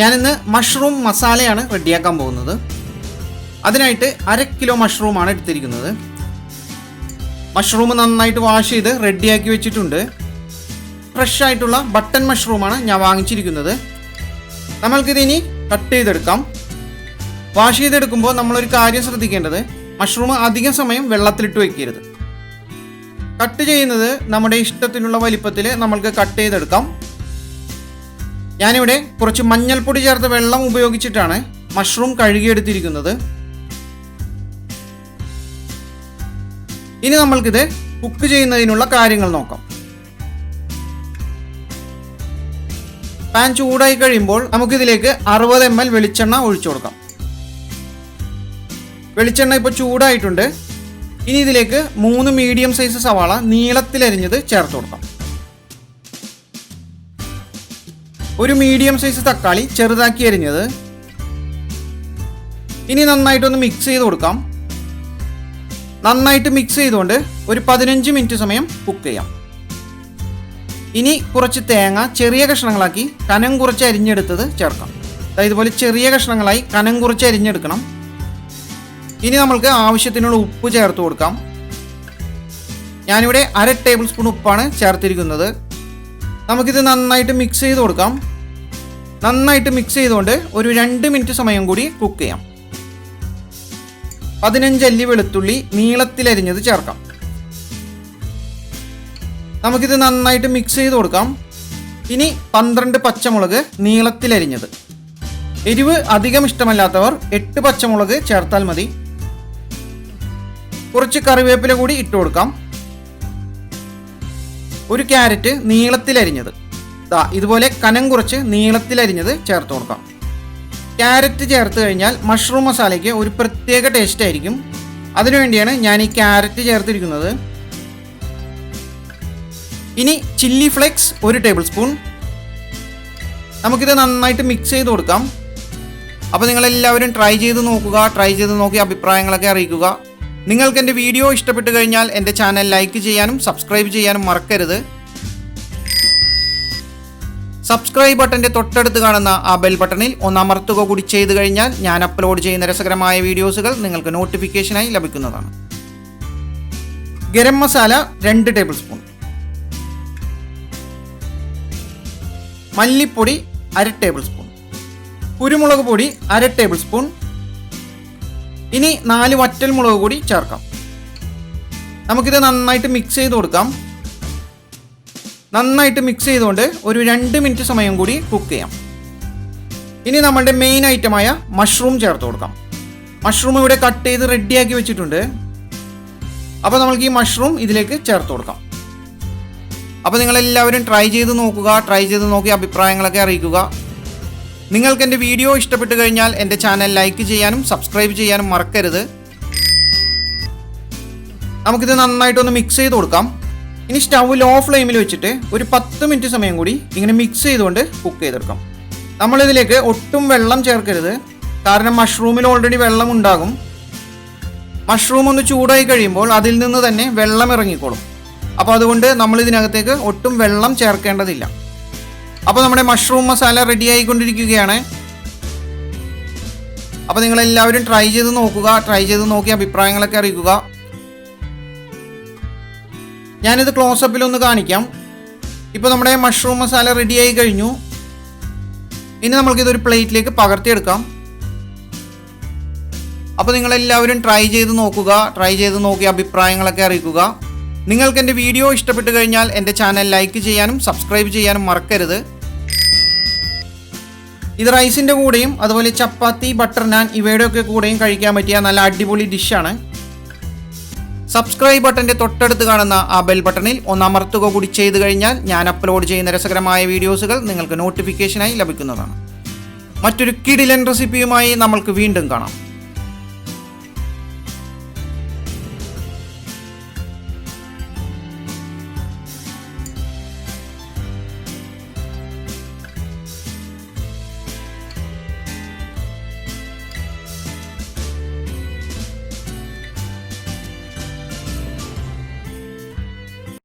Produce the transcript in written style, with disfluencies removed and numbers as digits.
ഞാനിന്ന് മഷ്റൂം മസാലയാണ് റെഡിയാക്കാൻ പോകുന്നത്. അതിനായിട്ട് 1/2 കിലോ മഷ്റൂമാണ് എടുത്തിരിക്കുന്നത്. മഷ്റൂം നന്നായിട്ട് വാഷ് ചെയ്ത് റെഡിയാക്കി വെച്ചിട്ടുണ്ട്. ഫ്രഷ് ആയിട്ടുള്ള ബട്ടൺ മഷ്റൂമാണ് ഞാൻ വാങ്ങിച്ചിരിക്കുന്നത്. നമ്മൾക്കിതിനി കട്ട് ചെയ്തെടുക്കാം. വാഷ് ചെയ്തെടുക്കുമ്പോൾ നമ്മളൊരു കാര്യം ശ്രദ്ധിക്കേണ്ടത്, മഷ്റൂം അധികം സമയം വെള്ളത്തിലിട്ട് വയ്ക്കരുത്. കട്ട് ചെയ്യുന്നത് നമ്മുടെ ഇഷ്ടത്തിനുള്ള വലിപ്പത്തിൽ നമ്മൾക്ക് കട്ട് ചെയ്തെടുക്കാം. ഞാനിവിടെ കുറച്ച് മഞ്ഞൾപ്പൊടി ചേർത്ത വെള്ളം ഉപയോഗിച്ചിട്ടാണ് മഷ്റൂം കഴുകിയെടുത്തിരിക്കുന്നത്. ഇനി നമ്മൾക്കിത് കുക്ക് ചെയ്യുന്നതിനുള്ള കാര്യങ്ങൾ നോക്കാം. പാൻ ചൂടായി കഴിയുമ്പോൾ നമുക്കിതിലേക്ക് 60 ml വെളിച്ചെണ്ണ ഒഴിച്ചു കൊടുക്കാം. വെളിച്ചെണ്ണ ഇപ്പോൾ ചൂടായിട്ടുണ്ട്. ഇനി ഇതിലേക്ക് 3 മീഡിയം സൈസ് സവാള നീളത്തിലരിഞ്ഞത് ചേർത്ത് കൊടുക്കാം. ഒരു മീഡിയം സൈസ് തക്കാളി ചെറുതാക്കി അരിഞ്ഞത്. ഇനി നന്നായിട്ടൊന്ന് മിക്സ് ചെയ്ത് കൊടുക്കാം. നന്നായിട്ട് മിക്സ് ചെയ്തുകൊണ്ട് ഒരു 15 മിനിറ്റ് സമയം കുക്ക് ചെയ്യാം. ഇനി കുറച്ച് തേങ്ങ ചെറിയ കഷ്ണങ്ങളാക്കി കനം കുറച്ച് അരിഞ്ഞെടുത്തത് ചേർക്കാം. ഇതുപോലെ ചെറിയ കഷ്ണങ്ങളായി കനം കുറച്ച് അരിഞ്ഞെടുക്കണം. ഇനി നമ്മൾക്ക് ആവശ്യത്തിനുള്ള ഉപ്പ് ചേർത്ത് കൊടുക്കാം. ഞാനിവിടെ 1/2 ടേബിൾ സ്പൂൺ ഉപ്പാണ് ചേർത്തിരിക്കുന്നത്. നമുക്കിത് നന്നായിട്ട് മിക്സ് ചെയ്ത് കൊടുക്കാം. നന്നായിട്ട് മിക്സ് ചെയ്തുകൊണ്ട് ഒരു 2 മിനിറ്റ് സമയം കൂടി കുക്ക് ചെയ്യാം. 15 അല്ലി വെളുത്തുള്ളി നീളത്തിലരിഞ്ഞത് ചേർക്കാം. നമുക്കിത് നന്നായിട്ട് മിക്സ് ചെയ്ത് കൊടുക്കാം. ഇനി 12 പച്ചമുളക് നീളത്തിലരിഞ്ഞത്. എരിവ് അധികം ഇഷ്ടമല്ലാത്തവർ 8 പച്ചമുളക് ചേർത്താൽ മതി. കുറച്ച് കറിവേപ്പില കൂടി ഇട്ട് കൊടുക്കാം. ഒരു ക്യാരറ്റ് നീളത്തിലരിഞ്ഞത്, ഇതുപോലെ കനം കുറച്ച് നീളത്തിലരിഞ്ഞത് ചേർത്ത് കൊടുക്കാം. ക്യാരറ്റ് ചേർത്ത് കഴിഞ്ഞാൽ മഷ്റൂം മസാലയ്ക്ക് ഒരു പ്രത്യേക ടേസ്റ്റ് ആയിരിക്കും. അതിനുവേണ്ടിയാണ് ഞാൻ ഈ ക്യാരറ്റ് ചേർത്തിരിക്കുന്നത്. ഇനി ചില്ലി ഫ്ലേക്സ് 1 ടേബിൾ സ്പൂൺ. നമുക്കിത് നന്നായിട്ട് മിക്സ് ചെയ്ത് കൊടുക്കാം. അപ്പോൾ നിങ്ങളെല്ലാവരും ട്രൈ ചെയ്ത് നോക്കുക. ട്രൈ ചെയ്ത് നോക്കി അഭിപ്രായങ്ങളൊക്കെ അറിയിക്കുക. നിങ്ങൾക്ക് എൻ്റെ വീഡിയോ ഇഷ്ടപ്പെട്ട് കഴിഞ്ഞാൽ എൻ്റെ ചാനൽ ലൈക്ക് ചെയ്യാനും സബ്സ്ക്രൈബ് ചെയ്യാനും മറക്കരുത്. സബ്സ്ക്രൈബ് ബട്ടൻ്റെ തൊട്ടടുത്ത് കാണുന്ന ആ ബെൽ ബട്ടണിൽ ഒന്ന് അമർത്തുക കൂടി ചെയ്ത് കഴിഞ്ഞാൽ ഞാൻ അപ്ലോഡ് ചെയ്യുന്ന രസകരമായ വീഡിയോസുകൾ നിങ്ങൾക്ക് നോട്ടിഫിക്കേഷനായി ലഭിക്കുന്നതാണ്. Garam masala 2 table spoon. മല്ലിപ്പൊടി 1/2 ടേബിൾ സ്പൂൺ. കുരുമുളക് പൊടി 1/2 ടേബിൾ സ്പൂൺ. ഇനി 4 വറ്റൽ മുളക് കൂടി ചേർക്കാം. നമുക്കിത് നന്നായിട്ട് മിക്സ് ചെയ്ത് കൊടുക്കാം. നന്നായിട്ട് മിക്സ് ചെയ്തുകൊണ്ട് ഒരു 2 മിനിറ്റ് സമയം കൂടി കുക്ക് ചെയ്യാം. ഇനി നമ്മളുടെ മെയിൻ ഐറ്റമായ മഷ്റൂം ചേർത്ത് കൊടുക്കാം. മഷ്റൂം ഇവിടെ കട്ട് ചെയ്ത് റെഡിയാക്കി വെച്ചിട്ടുണ്ട്. അപ്പോൾ നമ്മൾക്ക് ഈ മഷ്റൂം ഇതിലേക്ക് ചേർത്ത് കൊടുക്കാം. അപ്പോൾ നിങ്ങളെല്ലാവരും ട്രൈ ചെയ്ത് നോക്കുക. ട്രൈ ചെയ്ത് നോക്കി അഭിപ്രായങ്ങളൊക്കെ അറിയിക്കുക. നിങ്ങൾക്ക് എൻ്റെ വീഡിയോ ഇഷ്ടപ്പെട്ട് കഴിഞ്ഞാൽ എൻ്റെ ചാനൽ ലൈക്ക് ചെയ്യാനും സബ്സ്ക്രൈബ് ചെയ്യാനും മറക്കരുത്. നമുക്കിത് നന്നായിട്ടൊന്ന് മിക്സ് ചെയ്ത് കൊടുക്കാം. ഇനി സ്റ്റൗ ലോ ഫ്ലെയിമിൽ വെച്ചിട്ട് ഒരു 10 മിനിറ്റ് സമയം കൂടി ഇങ്ങനെ മിക്സ് ചെയ്തുകൊണ്ട് കുക്ക് ചെയ്തെടുക്കാം. നമ്മളിതിലേക്ക് ഒട്ടും വെള്ളം ചേർക്കരുത്. കാരണം മഷ്റൂമിൽ ഓൾറെഡി വെള്ളം ഉണ്ടാകും. മഷ്റൂം ഒന്ന് ചൂടായി കഴിയുമ്പോൾ അതിൽ നിന്ന് തന്നെ വെള്ളം ഇറങ്ങിക്കോളും. അപ്പോൾ അതുകൊണ്ട് നമ്മൾ ഇതിനകത്തേക്ക് ഒട്ടും വെള്ളം ചേർക്കേണ്ടതില്ല. അപ്പോൾ നമ്മുടെ മഷ്റൂം മസാല റെഡി ആയിക്കൊണ്ടിരിക്കുകയാണ്. അപ്പോൾ നിങ്ങളെല്ലാവരും ട്രൈ ചെയ്ത് നോക്കുക. ട്രൈ ചെയ്ത് നോക്കി അഭിപ്രായങ്ങളൊക്കെ അറിയിക്കുക. ഞാനിത് ക്ലോസപ്പിലൊന്ന് കാണിക്കാം. ഇപ്പോൾ നമ്മുടെ മഷ്റൂം മസാല റെഡിയായി കഴിഞ്ഞു. ഇനി നമ്മൾക്കിതൊരു പ്ലേറ്റിലേക്ക് പകർത്തിയെടുക്കാം. അപ്പോൾ നിങ്ങളെല്ലാവരും ട്രൈ ചെയ്ത് നോക്കുക. ട്രൈ ചെയ്ത് നോക്കി അഭിപ്രായങ്ങളൊക്കെ അറിയിക്കുക. നിങ്ങൾക്ക് എൻ്റെ വീഡിയോ ഇഷ്ടപ്പെട്ട് കഴിഞ്ഞാൽ എൻ്റെ ചാനൽ ലൈക്ക് ചെയ്യാനും സബ്സ്ക്രൈബ് ചെയ്യാനും മറക്കരുത്. ഇത് റൈസിൻ്റെ കൂടെയും അതുപോലെ ചപ്പാത്തി, ബട്ടർ നാൻ ഇവയുടെയൊക്കെ കൂടെയും കഴിക്കാൻ പറ്റിയ നല്ല അടിപൊളി ഡിഷാണ്. സബ്സ്ക്രൈബ് ബട്ടൻ്റെ തൊട്ടടുത്ത് കാണുന്ന ആ ബെൽ ബട്ടണിൽ ഒന്ന് അമർത്തുക കൂടി ചെയ്ത് കഴിഞ്ഞാൽ ഞാൻ അപ്ലോഡ് ചെയ്യുന്ന രസകരമായ വീഡിയോസുകൾ നിങ്ങൾക്ക് നോട്ടിഫിക്കേഷനായി ലഭിക്കുന്നതാണ്. മറ്റൊരു കിടിലൻ റെസിപ്പിയുമായി നമ്മൾക്ക് വീണ്ടും കാണാം.